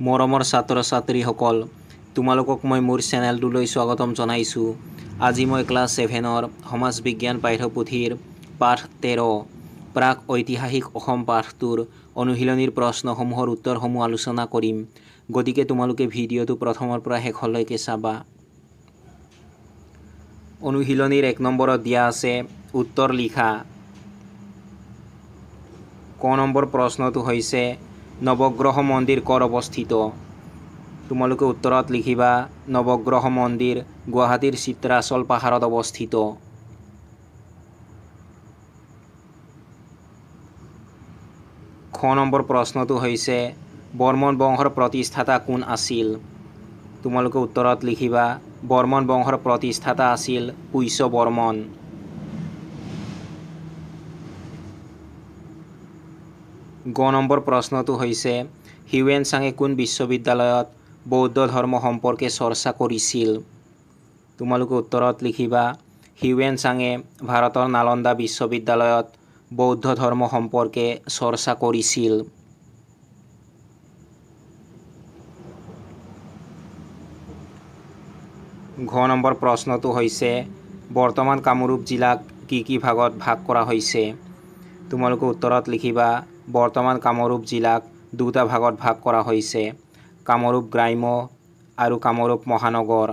মৰমৰ ছাত্ৰ ছাত্ৰীসকল, তোমালোকক মই মোৰ চেনেলটোলৈ স্বাগতম জনাইছোঁ। আজি মই ক্লাছ 7ৰ সমাজ বিজ্ঞান পাঠ্যপুথিৰ পাঠ 13 প্ৰাক ঐতিহাসিক অসম পাঠটোৰ অনুশীলনীৰ প্ৰশ্নসমূহৰ উত্তৰসমূহ আলোচনা কৰিম। গতিকে তোমালোকে ভিডিঅ'টো প্ৰথমৰ পৰা শেষলৈকে চাবা। অনুশীলনীৰ 1 নম্বৰত দিয়া আছে উত্তৰ লিখা। ক নম্বৰ প্ৰশ্নটো হৈছে নৱগ্ৰহ মন্দিৰ ক'ত অৱস্থিত? তোমালোকে উত্তৰত লিখিবা নৱগ্ৰহ মন্দিৰ গুৱাহাটীৰ চিত্ৰাচল পাহাৰত অৱস্থিত। খ নম্বৰ প্ৰশ্নটো হৈছে বৰ্মন বংশৰ প্ৰতিষ্ঠাতা কোন আছিল? তোমালোকে উত্তৰত লিখিবা বৰ্মন বংশৰ প্ৰতিষ্ঠাতা আছিল পুষ্য বৰ্মন। গ নম্বৰ প্ৰশ্নটো হৈছে হিউৱেন চাঙে কোন বিশ্ববিদ্যালয়ত বৌদ্ধ ধৰ্ম সম্পৰ্কে চৰ্চা কৰিছিল? তোমালোকে উত্তৰত লিখিবা হিউৱেন চাঙে ভাৰতৰ নালন্দা বিশ্ববিদ্যালয়ত বৌদ্ধ ধৰ্ম সম্পৰ্কে চৰ্চা কৰিছিল। ঘ নম্বৰ প্ৰশ্নটো হৈছে বৰ্তমান কামৰূপ জিলাক কি ভাগত ভাগ কৰা হৈছে? তোমালোকে উত্তৰত লিখিবা বৰ্তমান কামৰূপ জিলাক দুটা ভাগত ভাগ কৰা হৈছে, কামৰূপ গ্ৰাম্য আৰু কামৰূপ মহানগৰ।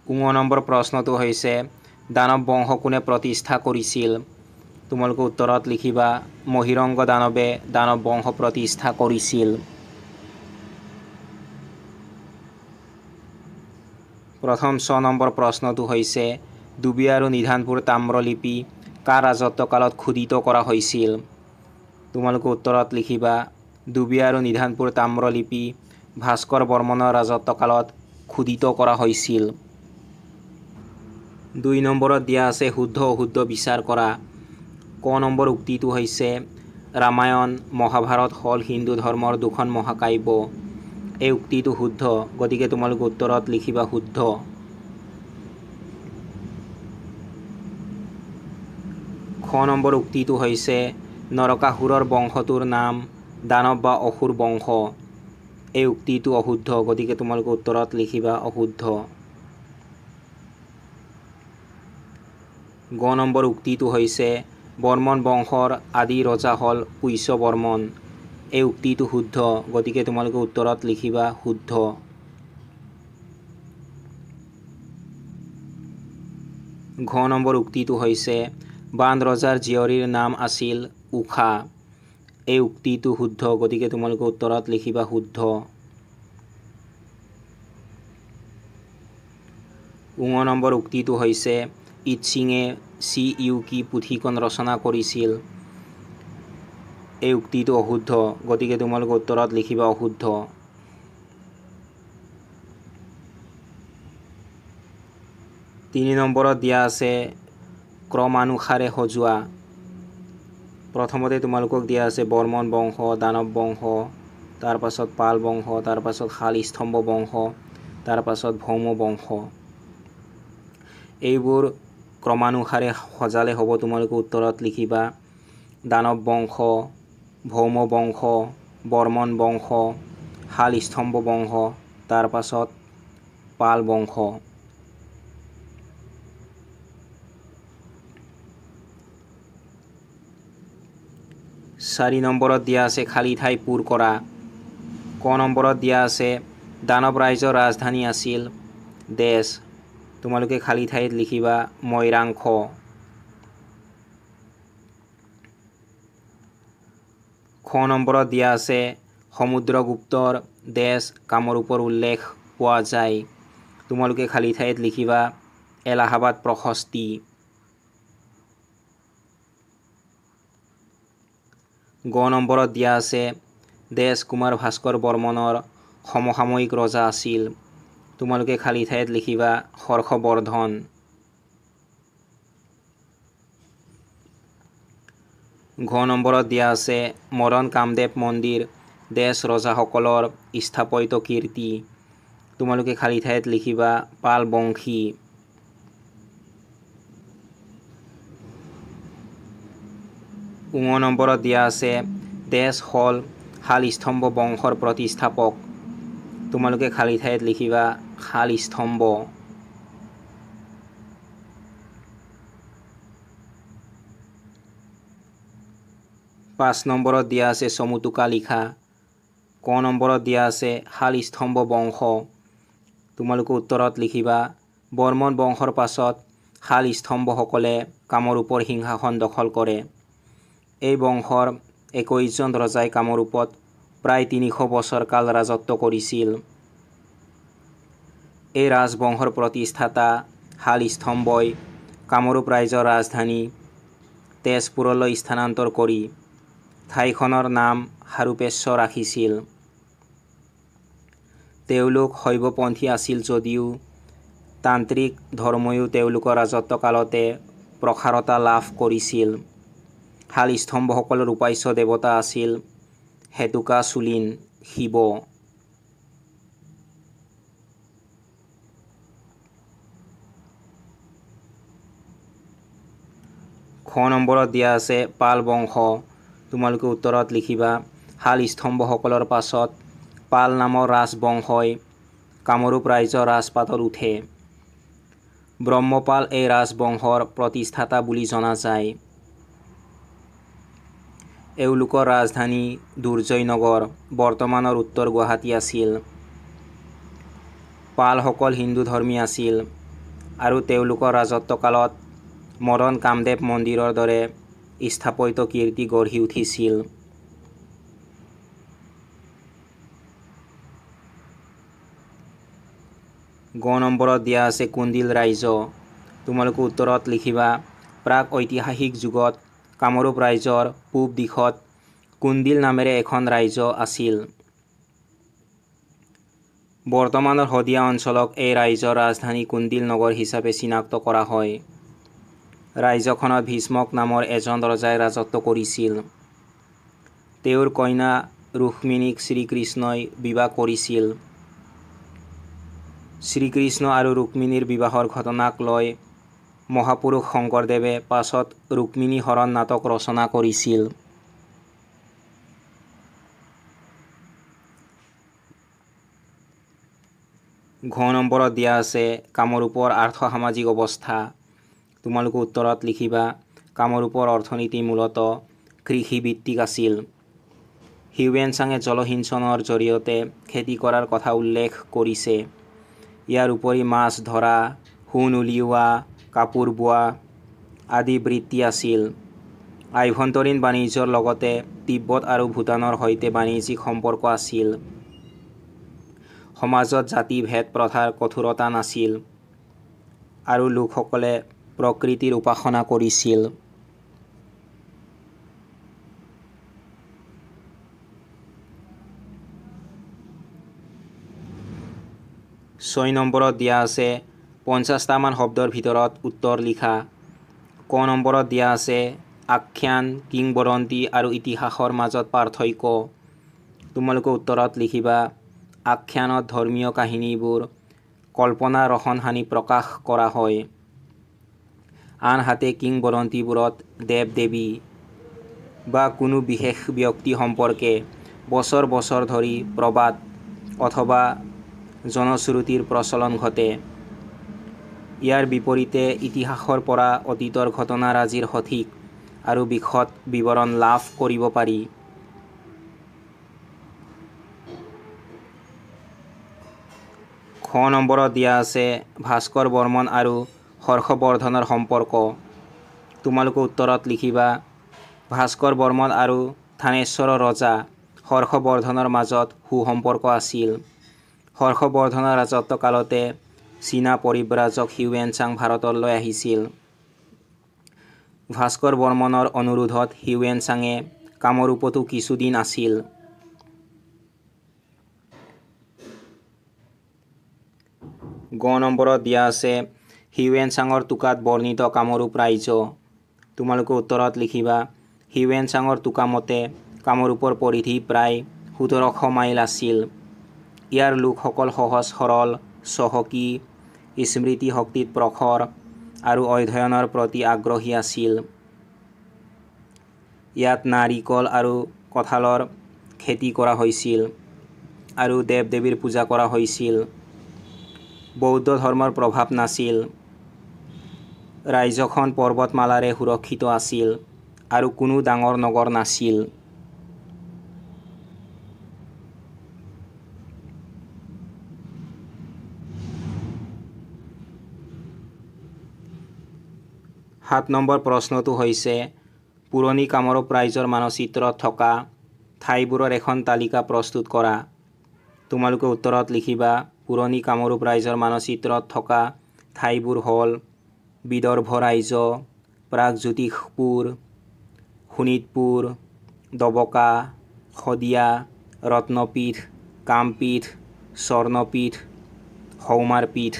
ঙ নম্বৰ প্ৰশ্নটো হৈছে দানৱ বংশ কোনে প্ৰতিষ্ঠা কৰিছিল? তোমালোকে উত্তৰত লিখিবা মহীৰংগ দানৱে দানৱ বংশ প্ৰতিষ্ঠা কৰিছিল। প্ৰথম 6 নম্বৰ প্ৰশ্নটো হৈছে ডুবি আৰু নিধানপুৰ তাম্ৰলিপি কাৰ ৰাজত্বকালত খোদিত কৰা হৈছিল? তোমালোকে উত্তৰত লিখিবা ডুবি আৰু নিধানপুৰ তাম্ৰলিপি ভাস্কৰ বৰ্মনৰ ৰাজত্বকালত খোদিত কৰা হৈছিল। 2 নম্বৰত দিয়া আছে শুদ্ধ অশুদ্ধ বিচাৰ কৰা। ক নম্বৰ উক্তিটো হৈছে ৰামায়ণ মহাভাৰত হ'ল হিন্দু ধৰ্মৰ দুখন মহাকাব্য। এই উক্তিটো শুদ্ধ, গতিকে তোমালোকে উত্তৰত লিখিবা শুদ্ধ। খ নম্বৰ উক্তিটো হৈছে নৰকাসুৰৰ বংশটোৰ নাম দানৱ বা অসুৰ বংশ। এই উক্তিটো অশুদ্ধ, গতিকে তোমালোকে উত্তৰত লিখিবা অশুদ্ধ। গ নম্বৰ উক্তিটো হৈছে বৰ্মন বংশৰ আদি ৰজা হ'ল পুষ্য বৰ্মন। এই উক্তিটো শুদ্ধ, গতিকে তোমালোকে উত্তৰত লিখিবা শুদ্ধ। ঘ নম্বৰ উক্তিটো হৈছে বান ৰজাৰ জীয়ৰীৰ নাম আছিল ঊষা। এই উক্তিটো শুদ্ধ, গতিকে তোমালোকে উত্তৰত লিখিবা শুদ্ধ। ঙ নম্বৰ উক্তিটো হৈছে ঈদসিঙে চি.ইউ.কি পুথিখন ৰচনা কৰিছিল। এই উক্তিটো অশুদ্ধ, গতিকে তোমালোকে উত্তৰত লিখিবা অশুদ্ধ। 3 নম্বৰত দিয়া আছে ক্ৰমানুসাৰে সজোৱা। প্ৰথমতে তোমালোকক দিয়া আছে বৰ্মন বংশ, দানৱ বংশ, তাৰ পাছত পাল বংশ, তাৰ পাছত শালস্তম্ভ বংশ, তাৰ পাছত ভৌম বংশ। এইবোৰ ক্ৰমানুসাৰে সজালে হ'ব। তোমালোকে উত্তৰত লিখিবা দানৱ বংশ, ভৌম বংশ, বৰ্মন বংশ, শালস্তম্ভ বংশ, তাৰ পাছত পাল বংশ। 4 নম্বৰত দিয়া আছে খালী ঠাই পূৰ কৰা। ক নম্বৰত দিয়া আছে দানৱ ৰাজ্যৰ ৰাজধানী আছিল দেশ। তোমালোকে খালী ঠাইত লিখিবা মৈৰাংশ। খ নম্বৰত দিয়া আছে সমুদ্ৰগুপ্তৰ দেশ কামৰূপৰ উল্লেখ পোৱা যায়। তোমালোকে খালী ঠাইত লিখিবা এলাহাবাদ প্ৰশস্তি। গ নম্বৰত দিয়া আছে দেশ কুমাৰ ভাস্কৰ বৰ্মনৰ সমসাময়িক ৰজা আছিল। তোমালোকে খালী ঠাইত লিখিবা হৰ্ষবৰ্ধন। ঘ নম্বৰত দিয়া আছে মদন কামদেৱ মন্দিৰ দেশ ৰজাসকলৰ স্থাপত্য কীৰ্তি। তোমালোকে খালী ঠাইত লিখিবা পাল বংশী। নম্বৰত দিয়া আছে দেশ হ'ল শালস্তম্ভ বংশৰ প্ৰতিষ্ঠাপক। তোমালোকে খালী ঠাইত লিখিবা শালস্তম্ভ। 5 নম্বৰত দিয়া আছে চমুটোকা লিখা। ক নম্বৰত দিয়া আছে শালস্তম্ভ বংশ। তোমালোকে উত্তৰত লিখিবা বৰ্মন বংশৰ পাছত শালস্তম্ভসকলে কামৰূপৰ সিংহাসন দখল কৰে। এই বংশৰ 21জন ৰজাই কামৰূপত প্ৰায় 300 বছৰ কাল ৰাজত্ব কৰিছিল। এই ৰাজবংশৰ প্ৰতিষ্ঠাতা শালস্তম্ভই কামৰূপ ৰাজ্যৰ ৰাজধানী তেজপুৰলৈ স্থানান্তৰ কৰি ঠাইখনৰ নাম হাৰুপেশ্বৰ ৰাখিছিল। তেওঁলোক শৈৱপন্থী আছিল যদিও তান্ত্ৰিক ধৰ্মইও তেওঁলোকৰ ৰাজত্বকালতে প্ৰসাৰতা লাভ কৰিছিল। শালস্তম্ভসকলৰ উপাস্য দেৱতা আছিল হেতুকাচুলিন শিৱ। খ নম্বৰত দিয়া আছে পাল বংশ। তোমালোকে উত্তৰত লিখিবা শালস্তম্ভসকলৰ পাছত পাল নামৰ ৰাজবংশই কামৰূপ ৰাজ্যৰ ৰাজপাটত উঠে। ব্ৰহ্মপাল এই ৰাজবংশৰ প্ৰতিষ্ঠাতা বুলি জনা যায়। এওঁলোকৰ ৰাজধানী দুৰ্জয়নগৰ বৰ্তমানৰ উত্তৰ গুৱাহাটী আছিল। পালসকল হিন্দু ধৰ্মী আছিল আৰু তেওঁলোকৰ ৰাজত্বকালত মদন কামদেৱ মন্দিৰৰ দৰে স্থাপত্য কীৰ্তি গঢ়ি উঠিছিল। গ নম্বৰত দিয়া আছে কুন্দিল ৰাজ্য। তোমালোকে উত্তৰত লিখিবা প্ৰাক ঐতিহাসিক যুগত কামৰূপ ৰাজ্যৰ পূব দিশত কুন্দিল নামেৰে এখন ৰাজ্য আছিল। বৰ্তমানৰ শদিয়া অঞ্চলক এই ৰাজ্যৰ ৰাজধানী কুন্দিল নগৰ হিচাপে চিনাক্ত কৰা হয়। ৰাজ্যখনত ভীষ্মক নামৰ এজন ৰজাই ৰাজত্ব কৰিছিল। তেওঁৰ কন্যা ৰুক্মিণীক শ্ৰীকৃষ্ণই বিবাহ কৰিছিল। শ্ৰীকৃষ্ণ আৰু ৰুক্মিণীৰ বিবাহৰ ঘটনাক লৈ মহাপুৰুষ শংকৰদেৱে পাছত ৰুক্মিণী হৰণ নাটক ৰচনা কৰিছিল। ঘ নম্বৰত দিয়া আছে কামৰূপৰ আৰ্থ-সামাজিক অৱস্থা। তোমালোকে উত্তৰত লিখিবা কামৰূপৰ অৰ্থনীতি মূলতঃ কৃষিভিত্তিক আছিল। হিউৱেন-চাঙে জলসিঞ্চনৰ জৰিয়তে খেতি কৰাৰ কথা উল্লেখ কৰিছে। ইয়াৰ উপৰি মাছ ধৰা, সোণ উলিওৱা, কাপোৰ বোৱা আদি বৃত্তি আছিল। আভ্যন্তৰীণ বাণিজ্যৰ লগতে তিব্বত আৰু ভূটানৰ সৈতে বাণিজ্যিক সম্পৰ্ক আছিল। সমাজত জাতি ভেদ প্ৰথাৰ কঠোৰতা নাছিল আৰু লোকসকলে প্ৰকৃতিৰ উপাসনা কৰিছিল। 6 নম্বৰত দিয়া আছে 50টামান শব্দৰ ভিতৰত উত্তৰ লিখা। ক নম্বৰত দিয়া আছে আখ্যান, কিংবদন্তি আৰু ইতিহাসৰ মাজত পাৰ্থক্য। তোমালোকে উত্তৰত লিখিবা আখ্যানত ধৰ্মীয় কাহিনীবোৰ কল্পনা ৰহণ-সানি প্ৰকাশ কৰা হয়। আনহাতে কিংবদন্তিবোৰত দেৱ-দেৱী বা কোনো বিশেষ ব্যক্তি সম্পৰ্কে বছৰ বছৰ ধৰি প্ৰবাদ অথবা জনশ্ৰুতিৰ প্ৰচলন ঘটে। ইয়াৰ বিপৰীতে ইতিহাসৰ পৰা অতীতৰ ঘটনাৰাজিৰ সঠিক আৰু বিশদ বিৱৰণ লাভ কৰিব পাৰি। খ নম্বৰত দিয়া আছে ভাস্কৰ বৰ্মন আৰু হৰ্ষবৰ্ধনৰ সম্পৰ্ক। তোমালোকে উত্তৰত লিখিবা ভাস্কৰ বৰ্মন আৰু থানেশ্বৰৰ ৰজা হৰ্ষবৰ্ধনৰ মাজত সুসম্পৰ্ক আছিল। হৰ্ষবৰ্ধনৰ ৰাজত্ব কালতে চীনা পৰিব্ৰাজক হিউৱেন-চাং ভাৰতলৈ আহিছিল। ভাস্কৰ বৰ্মনৰ অনুৰোধত হিউৱেন-চাঙে কামৰূপতো কিছুদিন আছিল। গ নম্বৰত দিয়া আছে হিউৱেন-চাঙৰ টোকাত বৰ্ণিত কামৰূপ ৰাজ্য। তোমালোকে উত্তৰত লিখিবা হিউৱেন-চাঙৰ টোকা মতে কামৰূপৰ পৰিধি প্ৰায় 1700 মাইল আছিল। ইয়াৰ লোকসকল সহজ সৰল, চহকী, স্মৃতি শক্তিত প্ৰখৰ আৰু অধ্যয়নৰ প্ৰতি আগ্ৰহী আছিল। ইয়াত নাৰিকল আৰু কঁঠালৰ খেতি কৰা হৈছিল আৰু দেৱ দেৱীৰ পূজা কৰা হৈছিল। বৌদ্ধ ধৰ্মৰ প্ৰভাৱ নাছিল। ৰাজ্যখন পৰ্বতমালাৰে সুৰক্ষিত আছিল আৰু কোনো ডাঙৰ নগৰ নাছিল। সাত নম্বৰ প্ৰশ্নটো হৈছে পুৰণি কামৰূপ ৰাজ্যৰ মানচিত্ৰত থকা ঠাইবোৰৰ এখন তালিকা প্ৰস্তুত কৰা। তোমালোকে উত্তৰত লিখিবা পুৰণি কামৰূপ ৰাজ্যৰ মানচিত্ৰত থকা ঠাইবোৰ হ'ল বিদৰ্ভ ৰাজ্য, প্ৰাগজ্যোতিষপুৰ, শোণিতপুৰ, ডবকা, শদিয়া, ৰত্নপীঠ, কামপীঠ, স্বৰ্ণপীঠ, সৌমাৰপীঠ।